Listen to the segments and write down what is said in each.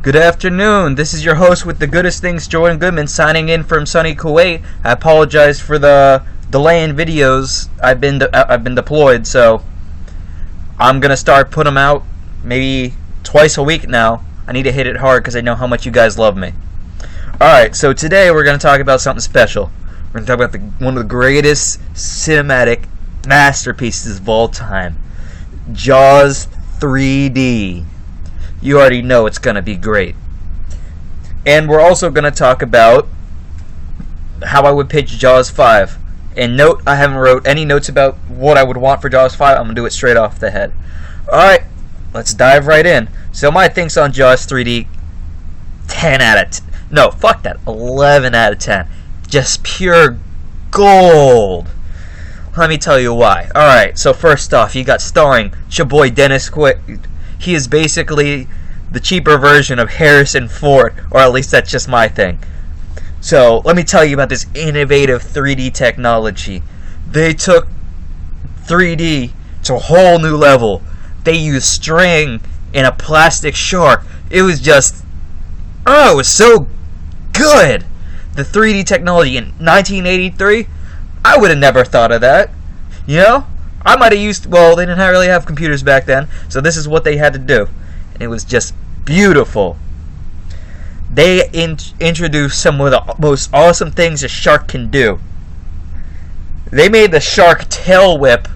Good afternoon. This is your host with the goodest things, Jordan Goodman, signing in from sunny Kuwait. I apologize for the delay in videos. I've been deployed, so I'm gonna start putting them out maybe twice a week now. I need to hit it hard because I know how much you guys love me. Alright, so today we're gonna talk about something special. We're gonna talk about one of the greatest cinematic masterpieces of all time, Jaws 3D. You already know it's going to be great. And we're also going to talk about how I would pitch Jaws 5. And note, I haven't wrote any notes about what I would want for Jaws 5. I'm going to do it straight off the head. Alright, let's dive right in. So my things on Jaws 3D, 10 out of 10. No, fuck that. 11 out of 10. Just pure gold. Let me tell you why. Alright, so first off, you got starring your boy Dennis Quaid. He is basically the cheaper version of Harrison Ford, or at least that's just my thing. So, let me tell you about this innovative 3D technology. They took 3D to a whole new level. They used string and a plastic shark. It was just, it was so good. The 3D technology in 1983, I would have never thought of that. You know? I might have used, well, they didn't really have computers back then, so this is what they had to do. And it was just beautiful. They introduced some of the most awesome things a shark can do. They made the shark tail whip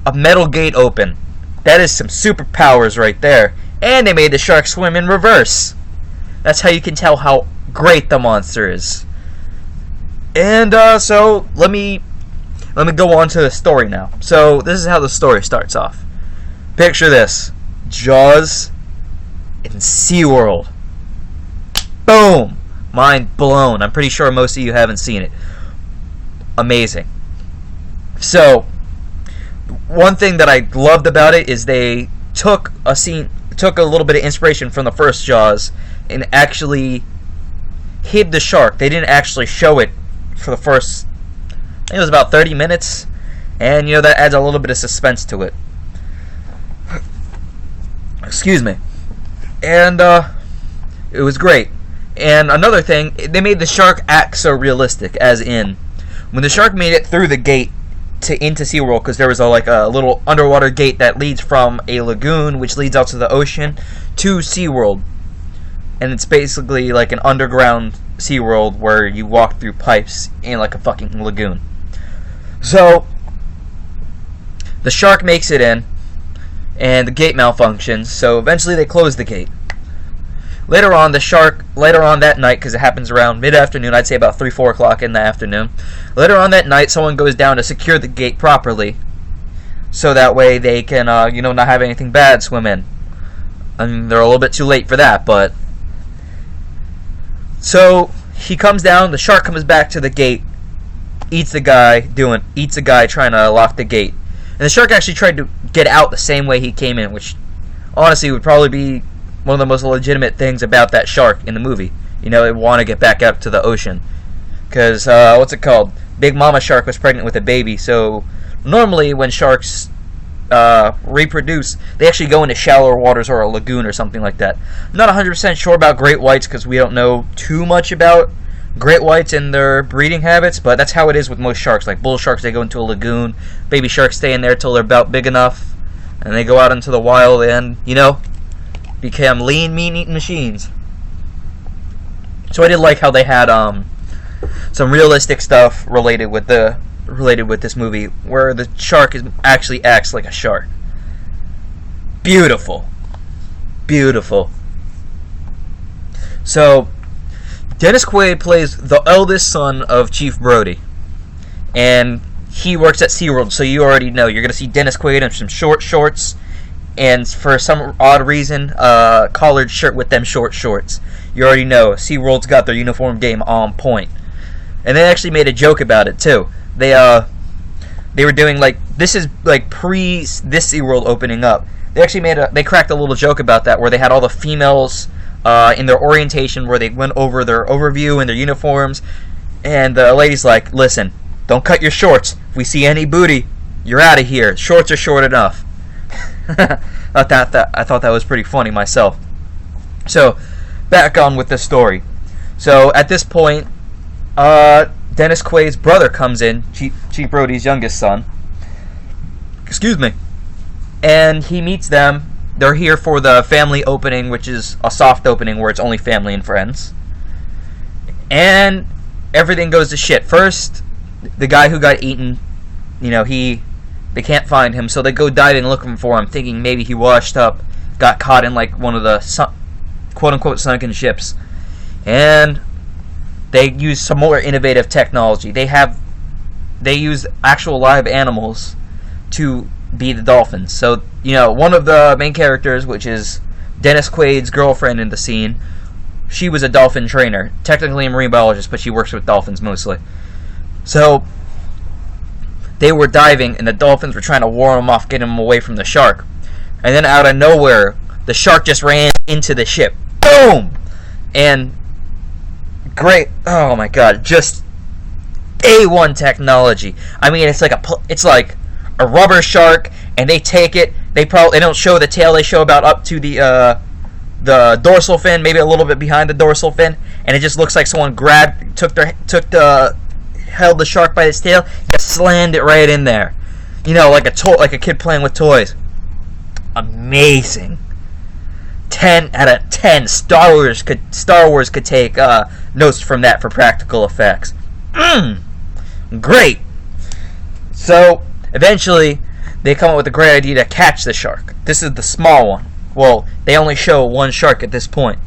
a metal gate open. That is some superpowers right there. And they made the shark swim in reverse. That's how you can tell how great the monster is. And so let me go on to the story now. So this is how the story starts off. Picture this: Jaws in SeaWorld. Boom! Mind blown. I'm pretty sure most of you haven't seen it. Amazing. So, one thing that I loved about it is they took a little bit of inspiration from the first Jaws and actually hid the shark. They didn't actually show it for the first, I think it was about 30 minutes, and you know, that adds a little bit of suspense to it. Excuse me. And it was great. And another thing, they made the shark act so realistic, as in when the shark made it through the gate into SeaWorld, because there was a little underwater gate that leads from a lagoon, which leads out to the ocean, to SeaWorld. And it's basically like an underground SeaWorld where you walk through pipes in like a fucking lagoon. So, the shark makes it in, and the gate malfunctions, so eventually they close the gate. Later on that night, because it happens around mid-afternoon, I'd say about 3-4 o'clock in the afternoon, later on that night, someone goes down to secure the gate properly, so that way they can, not have anything bad swim in. I mean, they're a little bit too late for that, but... So, he comes down, the shark comes back to the gate, eats a guy trying to lock the gate. And the shark actually tried to get out the same way he came in, which honestly would probably be one of the most legitimate things about that shark in the movie. You know, it want to get back out to the ocean. Because, Big Mama Shark was pregnant with a baby, so normally when sharks reproduce, they actually go into shallower waters or a lagoon or something like that. I'm not 100% sure about great whites because we don't know too much about great whites and their breeding habits, but that's how it is with most sharks. Like bull sharks, they go into a lagoon. Baby sharks stay in there till they're about big enough, and they go out into the wild and, become lean, meat-eating machines. So I did like how they had some realistic stuff related with this movie, where the shark actually acts like a shark. Beautiful. Beautiful. So, Dennis Quaid plays the eldest son of Chief Brody. And he works at SeaWorld, so you already know. You're going to see Dennis Quaid in some short shorts, and for some odd reason, a collared shirt with them short shorts. You already know. SeaWorld's got their uniform game on point. And they actually made a joke about it, too. They were doing, this is, pre this SeaWorld opening up. They cracked a little joke about that, where they had all the females in their orientation, where they went over their overview and their uniforms, and the lady's like, listen, don't cut your shorts. If we see any booty, you're out of here. Shorts are short enough. I thought that was pretty funny myself. So, back on with the story. So, at this point, Dennis Quaid's brother comes in, Chief Brody's youngest son. Excuse me. And he meets them. They're here for the family opening, which is a soft opening where it's only family and friends. And everything goes to shit. First, the guy who got eaten, they can't find him, so they go diving looking for him, thinking maybe he washed up, got caught in like one of the quote-unquote sunken ships. And they use some more innovative technology. They use actual live animals to be the dolphins. So, one of the main characters, which is Dennis Quaid's girlfriend in the scene, she was a dolphin trainer. Technically a marine biologist, but she works with dolphins mostly. So, they were diving, and the dolphins were trying to warn them off, get them away from the shark. And then out of nowhere, the shark just ran into the ship. Boom! And great, oh my god, just A1 technology. I mean, it's like a rubber shark, and they take it. They don't show the tail. They show about up to the dorsal fin, maybe a little bit behind the dorsal fin, and it just looks like someone held the shark by its tail, just slammed it right in there. Like a kid playing with toys. Amazing. 10 out of 10. Star Wars could take notes from that for practical effects. Great. So eventually, they come up with a great idea to catch the shark. This is the small one. Well, they only show one shark at this point.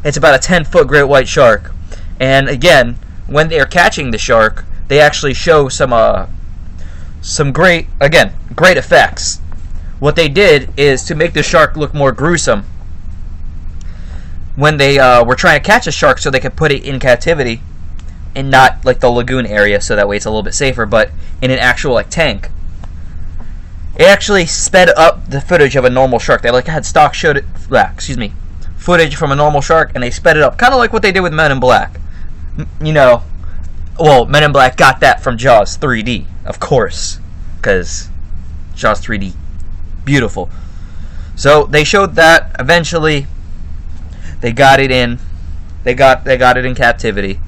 It's about a 10-foot great white shark. And again, when they are catching the shark, they actually show some great effects. What they did is to make the shark look more gruesome. When they were trying to catch a shark so they could put it in captivity, and not like the lagoon area, so that way it's a little bit safer, but in an actual tank. It actually sped up the footage of a normal shark. They had footage from a normal shark, and they sped it up, kind of like what they did with Men in Black. Men in Black got that from Jaws 3D, of course, because Jaws 3D, beautiful. So they showed that. Eventually, they got it in. They got it in captivity.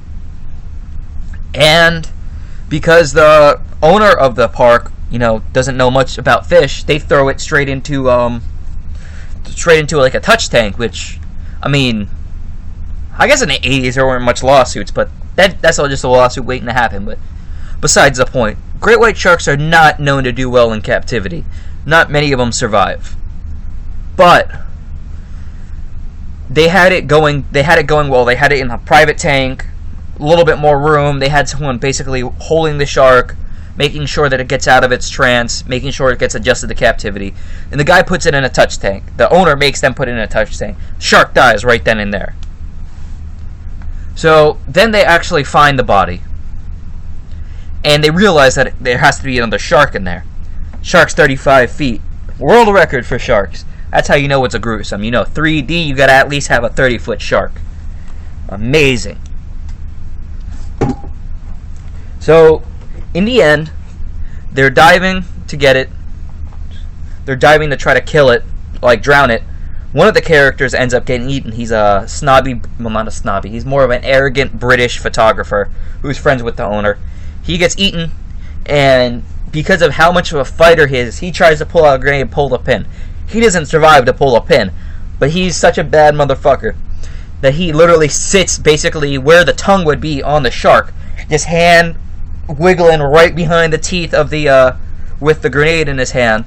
And because the owner of the park, doesn't know much about fish, they throw it straight into like a touch tank, which, I mean, I guess in the 80s there weren't much lawsuits, but that's all just a lawsuit waiting to happen. But besides the point, great white sharks are not known to do well in captivity. Not many of them survive. But they had it going well. They had it in a private tank, a little bit more room. They had someone basically holding the shark, making sure that it gets out of its trance, making sure it gets adjusted to captivity. And the guy puts it in a touch tank. The owner makes them put it in a touch tank. Shark dies right then and there. So then they actually find the body. And they realize that there has to be another shark in there. Shark's 35 feet. World record for sharks. That's how you know it's a gruesome. 3D, you gotta at least have a 30-foot shark. Amazing. So, in the end, they're diving to get it. They're diving to try to kill it, drown it. One of the characters ends up getting eaten. He's a snobby, well, not a snobby. He's more of an arrogant British photographer who's friends with the owner. He gets eaten, and because of how much of a fighter he is, he tries to pull out a grenade and pull the pin. He doesn't survive to pull a pin, but he's such a bad motherfucker that he literally sits basically where the tongue would be on the shark, just hand wiggling right behind the teeth of the with the grenade in his hand.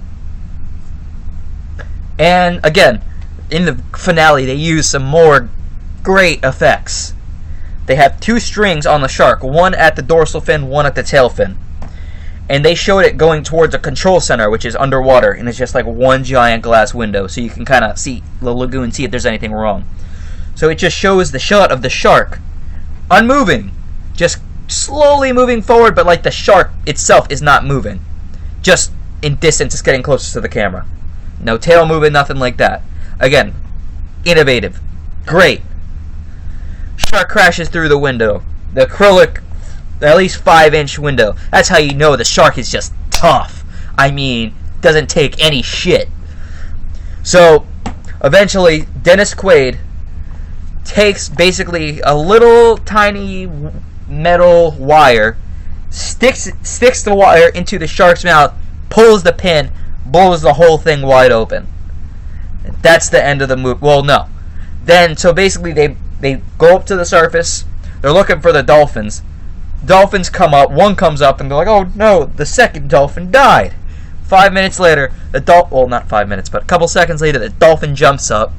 And again, in the finale, they use some more great effects. They have two strings on the shark, one at the dorsal fin, one at the tail fin. And they showed it going towards a control center, which is underwater, and it's just like one giant glass window, so you can kind of see the lagoon, see if there's anything wrong. So it just shows the shot of the shark, unmoving, just slowly moving forward, but the shark itself is not moving. Just in distance, it's getting closer to the camera. No tail moving, nothing like that. Again, innovative. Great. Shark crashes through the window. The acrylic, at least 5-inch window. That's how you know the shark is just tough. I mean, doesn't take any shit. So, eventually, Dennis Quaid takes basically a little tiny metal wire, sticks the wire into the shark's mouth, pulls the pin, blows the whole thing wide open. That's the end of the movie. Well, no. Then, so basically they go up to the surface. They're looking for the dolphins. Dolphins come up. One comes up and they're like, oh no, the second dolphin died. 5 minutes later, well, not 5 minutes, but a couple seconds later, the dolphin jumps up.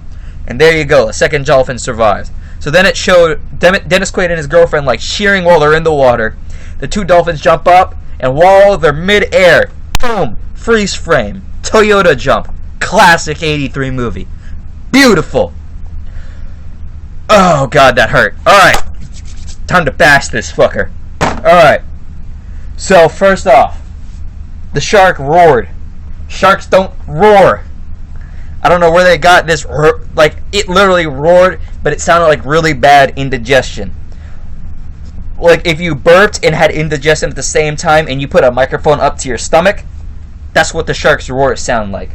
And there you go, the second dolphin survives. So then it showed Dennis Quaid and his girlfriend like cheering while they're in the water. The two dolphins jump up, and while they're mid-air, boom, freeze frame, Toyota jump, classic 83 movie. Beautiful. Oh god, that hurt. Alright, time to bash this fucker. Alright, so first off, the shark roared. Sharks don't roar. I don't know where they got this, like, it literally roared, but it sounded like really bad indigestion. Like, if you burped and had indigestion at the same time and you put a microphone up to your stomach, that's what the shark's roar sounded like.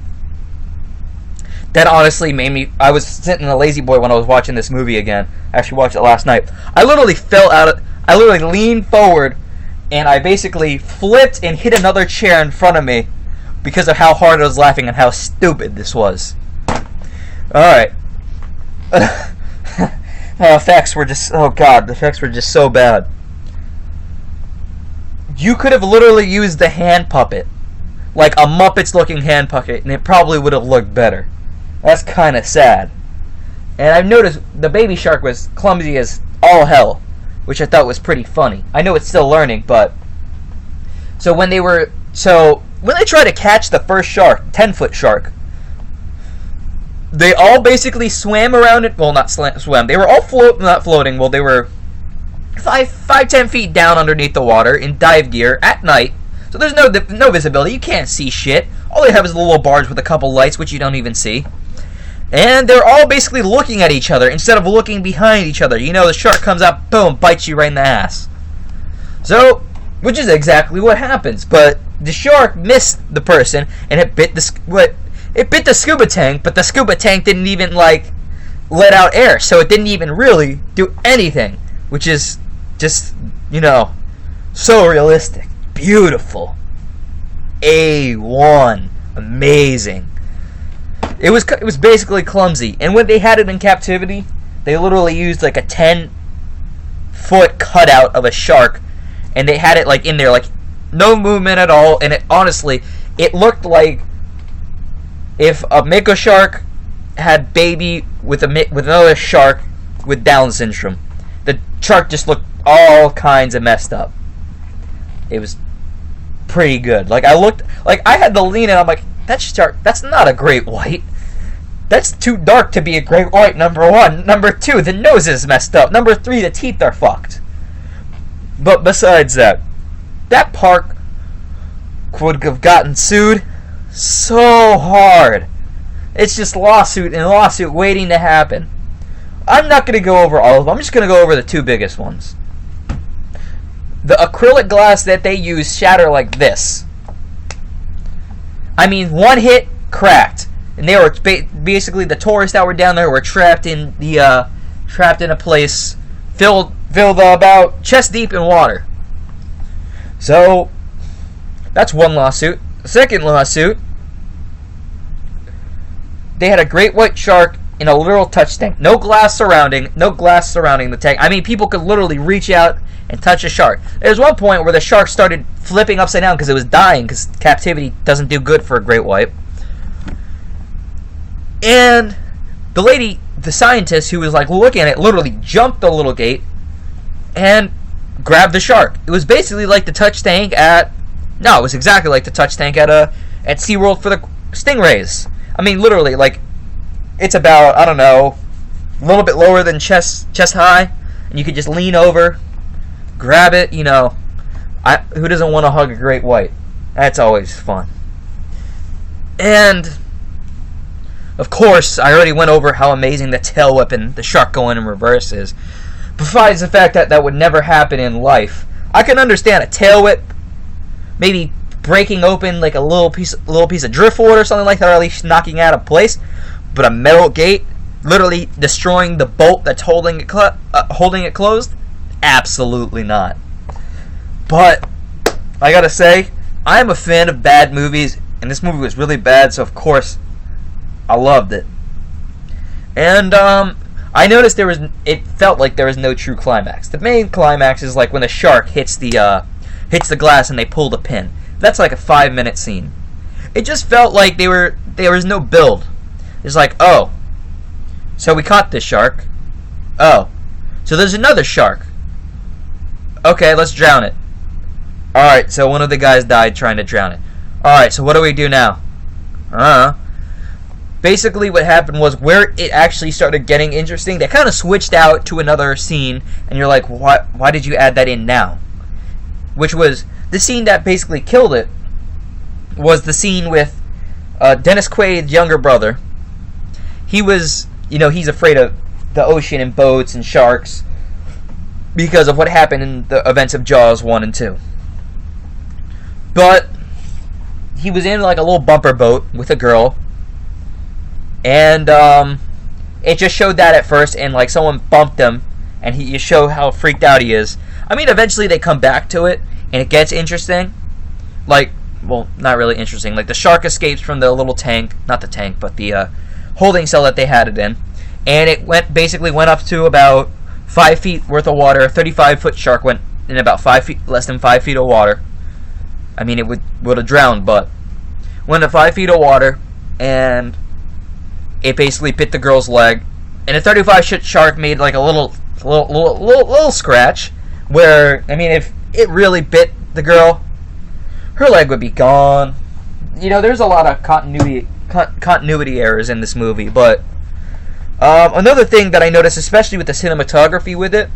That honestly made me, I was sitting in a lazy boy when I was watching this movie again. I actually watched it last night. I literally I literally leaned forward, and I basically flipped and hit another chair in front of me because of how hard I was laughing and how stupid this was. Alright. Effects were just, oh god, the effects were just so bad. You could have literally used the hand puppet. Like a Muppets looking hand puppet, and it probably would have looked better. That's kind of sad. And I've noticed the baby shark was clumsy as all hell, which I thought was pretty funny. I know it's still learning, but... So when they tried to catch the first shark, 10-foot shark, they all basically swam around it. Well, not swam. They were all not floating. Well, they were 5-10 feet down underneath the water in dive gear at night. So there's no visibility. You can't see shit. All they have is a little barge with a couple lights, which you don't even see. And they're all basically looking at each other instead of looking behind each other. You know, the shark comes up, boom, bites you right in the ass. So, which is exactly what happens. But the shark missed the person, and it bit the scuba tank, but the scuba tank didn't even, like, let out air. So it didn't even really do anything. Which is just, you know, so realistic. Beautiful. A1. Amazing. It was basically clumsy. And when they had it in captivity, they literally used like a 10-foot cutout of a shark, and they had it like in there, like no movement at all. And it honestly, it looked like if a mako shark had baby with another shark with Down syndrome. The shark just looked all kinds of messed up. It was pretty good. Like I had to lean in. I'm like, that shark, that's not a great white. That's too dark to be a great white, number one. Number two, the nose is messed up. Number three, the teeth are fucked. But besides that park would have gotten sued so hard. It's just lawsuit and lawsuit waiting to happen. I'm not going to go over all of them. I'm just going to go over the two biggest ones. The acrylic glass that they use shatter like this. I mean, one hit, cracked. And they were basically, the tourists that were down there were trapped in a place filled about chest deep in water. So that's one lawsuit. The second lawsuit, they had a great white shark in a literal touch tank. No glass surrounding the tank. I mean, people could literally reach out and touch a shark. There's one point where the shark started flipping upside down because it was dying, because captivity doesn't do good for a great white. And the lady, the scientist who was like looking at it, literally jumped the little gate and grabbed the shark. It was basically like the touch tank it was exactly like the touch tank at SeaWorld for the stingrays. I mean, literally, like, it's about, I don't know, a little bit lower than chest high, and you could just lean over, grab it, you know. Who doesn't want to hug a great white? That's always fun. And of course, I already went over how amazing the tail whipping, the shark going in reverse is. Besides the fact that that would never happen in life. I can understand a tail whip, maybe breaking open like a little piece of driftwood or something like that, or at least knocking out of place. But a metal gate, literally destroying the bolt that's holding it closed? Absolutely not. But I gotta say, I'm a fan of bad movies, and this movie was really bad, so of course I loved it. And I noticed it felt like there was no true climax. The main climax is like when the shark hits the glass and they pull the pin. That's like a 5-minute scene. It just felt like there was no build. It's like, oh, so we caught this shark. Oh, so there's another shark. Okay, let's drown it. Alright, so one of the guys died trying to drown it. Alright, so what do we do now? Basically what happened was, where it actually started getting interesting, they kind of switched out to another scene, and you're like, why did you add that in now? Which was, the scene that basically killed it was the scene with Dennis Quaid's younger brother. He was, he's afraid of the ocean and boats and sharks because of what happened in the events of Jaws 1 and 2. But he was in like a little bumper boat with a girl, and it just showed that at first, and like someone bumped him, and you show how freaked out he is. I mean, eventually they come back to it, and it gets interesting. Like, well, not really interesting. Like, the shark escapes from the little tank, not the tank, but the holding cell that they had it in, and it basically went up to about 5 feet worth of water. A 35-foot shark went in about 5 feet, less than 5 feet of water. I mean, it would have drowned, but went to 5 feet of water, and it basically bit the girl's leg. And a 35-foot shark made like a little scratch, where, I mean, if it really bit the girl, her leg would be gone. There's a lot of continuity errors in this movie, but another thing that I noticed, especially with the cinematography with it,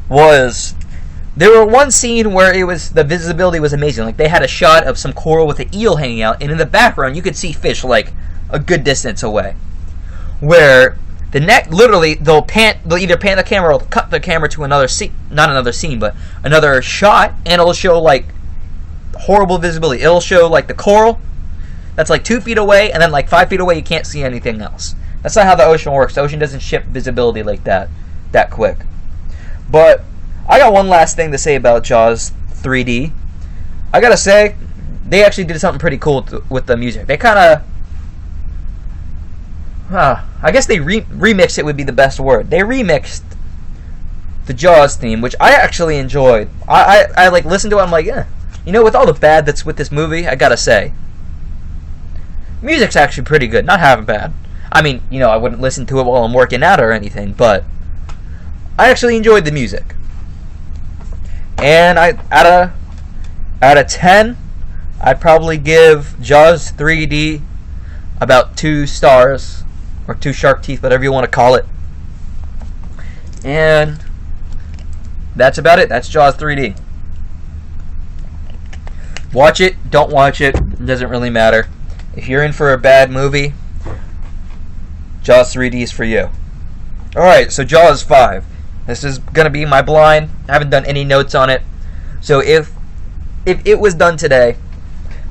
was there were one scene where the visibility was amazing. Like, they had a shot of some coral with an eel hanging out, and in the background you could see fish like a good distance away. Where literally they'll either pan the camera or cut the camera to another scene, not another scene, but another shot, and it'll show like horrible visibility. It'll show like the coral that's like 2 feet away, and then like 5 feet away you can't see anything else. That's not how the ocean works. The ocean doesn't shift visibility like that quick. But I got one last thing to say about Jaws 3D. I gotta say, they actually did something pretty cool with the music. They kind of, I guess they remixed it would be the best word. They remixed the Jaws theme, which I actually enjoyed. I like listened to it. I'm like, with all the bad that's with this movie, I gotta say, music's actually pretty good. Not half bad. I mean, I wouldn't listen to it while I'm working out or anything, but I actually enjoyed the music. And out of 10, I'd probably give Jaws 3D about 2 stars, or 2 shark teeth, whatever you want to call it. And that's about it. That's Jaws 3D. Watch it, don't watch it, doesn't really matter. If you're in for a bad movie, Jaws 3D is for you. Alright, so Jaws 5. This is going to be my blind. I haven't done any notes on it. So if it was done today,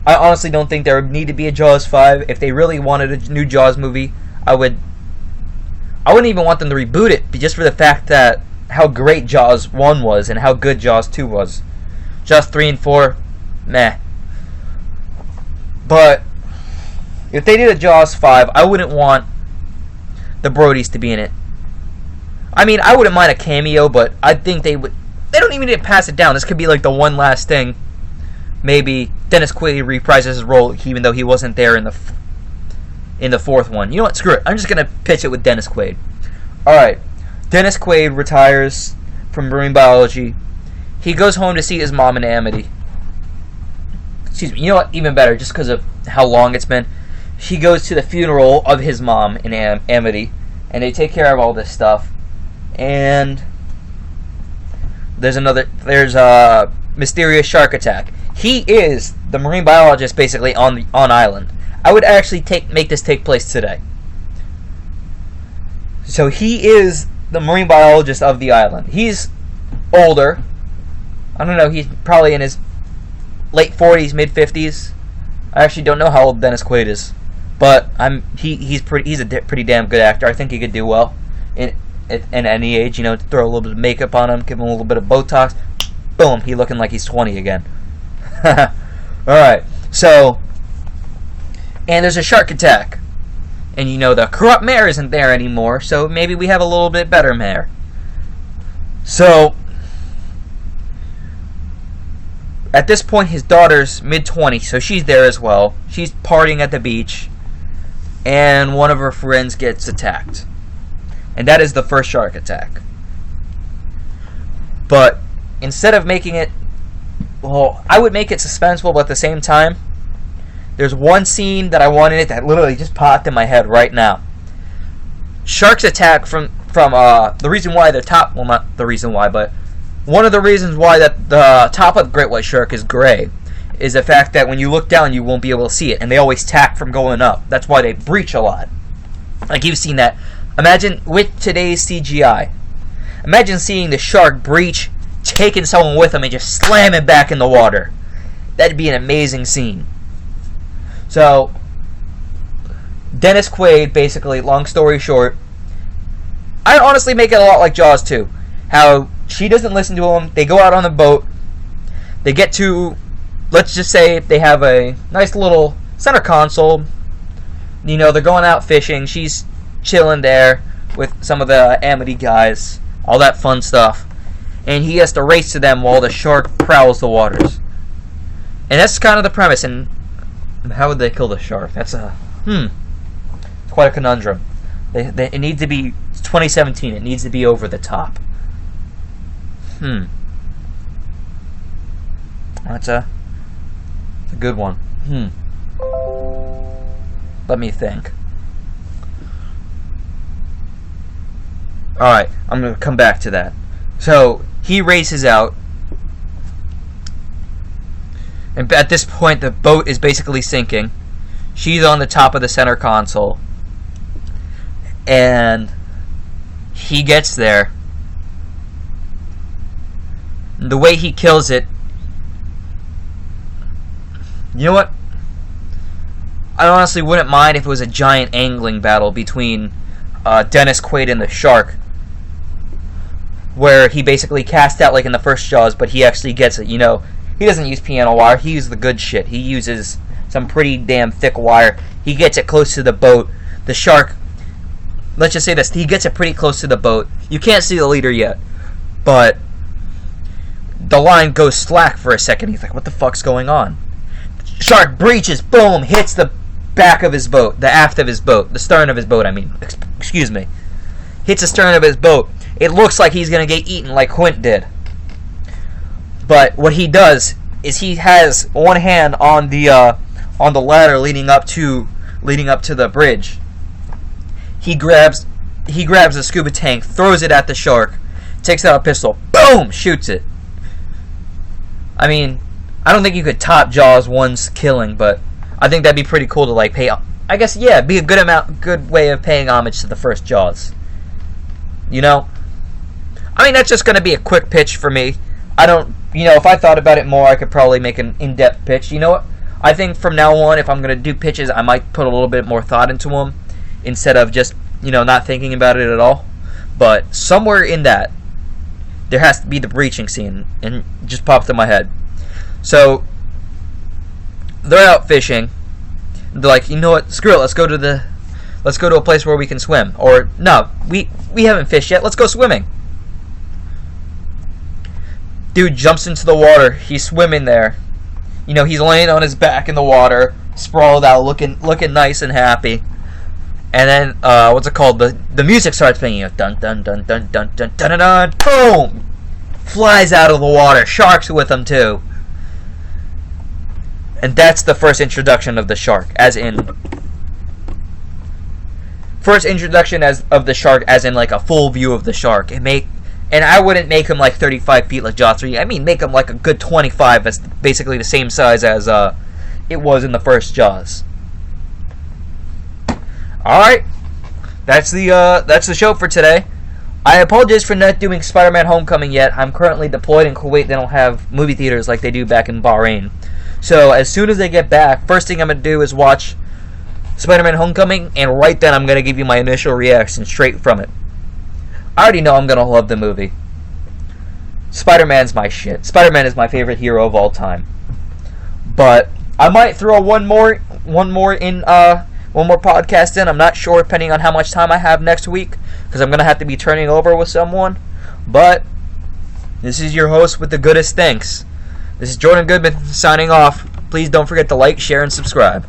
I honestly don't think there would need to be a Jaws 5. If they really wanted a new Jaws movie, I wouldn't even want them to reboot it, just for the fact that how great Jaws 1 was and how good Jaws 2 was. Jaws 3 and 4, meh. But if they did a Jaws 5, I wouldn't want the Brodies to be in it. I mean, I wouldn't mind a cameo, but I think they don't even need to pass it down. This could be like the one last thing. Maybe Dennis Quaid reprises his role, even though he wasn't there in the fourth one. You know what? Screw it. I'm just gonna pitch it with Dennis Quaid. All right, Dennis Quaid retires from marine biology. He goes home to see his mom in Amity. Excuse me. You know what? Even better, just because of how long it's been. He goes to the funeral of his mom in Amity, and they take care of all this stuff. And there's a mysterious shark attack. He is the marine biologist basically on island. I would actually make this take place today. So he is the marine biologist of the island. He's older. I don't know, he's probably in his late 40s, mid 50s. I actually don't know how old Dennis Quaid is. But he's a pretty damn good actor. I think he could do well in any age. You know, throw a little bit of makeup on him, give him a little bit of Botox, boom, he looking like he's 20 again. All right, so and there's a shark attack, and you know the corrupt mayor isn't there anymore, so maybe we have a little bit better mayor. So at this point, his daughter's mid-20s, so she's there as well. She's partying at the beach, and one of her friends gets attacked. And that is the first shark attack. But instead of making it, well, I would make it suspenseful, but at the same time, there's one scene that I wanted it that literally just popped in my head right now. Sharks attack from the reason why the top, well, not the reason why, but one of the reasons why that the top of the great white shark is gray is the fact that when you look down, you won't be able to see it, and they always tack from going up. That's why they breach a lot. Like, you've seen that. Imagine with today's CGI. Imagine seeing the shark breach, taking someone with him, and just slam it back in the water. That'd be an amazing scene. So, Dennis Quaid, basically, long story short, I'd honestly make it a lot like Jaws 2. How she doesn't listen to him, they go out on the boat, they get to, let's just say they have a nice little center console, you know, they're going out fishing, she's chilling there with some of the Amity guys, all that fun stuff, and he has to race to them while the shark prowls the waters. And that's kind of the premise. And how would they kill the shark? That's a it's quite a conundrum. It needs to be, it's 2017, it needs to be over the top. That's a good one. Let me think. Alright, I'm going to come back to that. So, he races out. And at this point, the boat is basically sinking. She's on the top of the center console. And he gets there. The way he kills it, you know what? I honestly wouldn't mind if it was a giant angling battle between Dennis Quaid and the shark, where he basically cast out like in the first Jaws, but he actually gets it. You know, he doesn't use piano wire. He uses the good shit. He uses some pretty damn thick wire. He gets it close to the boat. The shark, let's just say this, he gets it pretty close to the boat. You can't see the leader yet, but the line goes slack for a second. He's like, what the fuck's going on? Shark breaches, boom, hits the back of his boat, the aft of his boat, the stern of his boat, I mean, excuse me. Hits the stern of his boat. It looks like he's going to get eaten like Quint did. But what he does is he has one hand on the ladder leading up to the bridge. He grabs a scuba tank, throws it at the shark, takes out a pistol, boom, shoots it. I mean, I don't think you could top Jaws 1's killing, but I think that'd be pretty cool to like pay. I guess, yeah, be a good way of paying homage to the first Jaws. You know, I mean, that's just gonna be a quick pitch for me. I don't, you know, if I thought about it more, I could probably make an in-depth pitch. You know what? I think from now on, if I'm gonna do pitches, I might put a little bit more thought into them instead of just, you know, not thinking about it at all. But somewhere in that, there has to be the breaching scene, and it just popped in my head. So they're out fishing. They're like, you know what? Screw it. Let's go to a place where we can swim. Or no, we haven't fished yet. Let's go swimming. Dude jumps into the water. He's swimming there. You know, he's laying on his back in the water, sprawled out, looking nice and happy. And then what's it called? The music starts playing. Dun dun dun dun dun dun dun dun dun. Boom! Flies out of the water. Sharks with him too. And that's the first introduction of the shark, as in first introduction of the shark, as in like a full view of the shark. And I wouldn't make him like 35 feet like Jaws 3. I mean, make him like a good 25. That's basically the same size as it was in the first Jaws. All right, that's the show for today. I apologize for not doing Spider-Man: Homecoming yet. I'm currently deployed in Kuwait. They don't have movie theaters like they do back in Bahrain. So as soon as they get back, first thing I'm going to do is watch Spider-Man Homecoming, and right then I'm going to give you my initial reaction straight from it. I already know I'm going to love the movie. Spider-Man's my shit. Spider-Man is my favorite hero of all time. But I might throw one more podcast in. I'm not sure, depending on how much time I have next week, because I'm going to have to be turning over with someone. But this is your host with the goodest thanks. This is Jordan Goodman signing off. Please don't forget to like, share, and subscribe.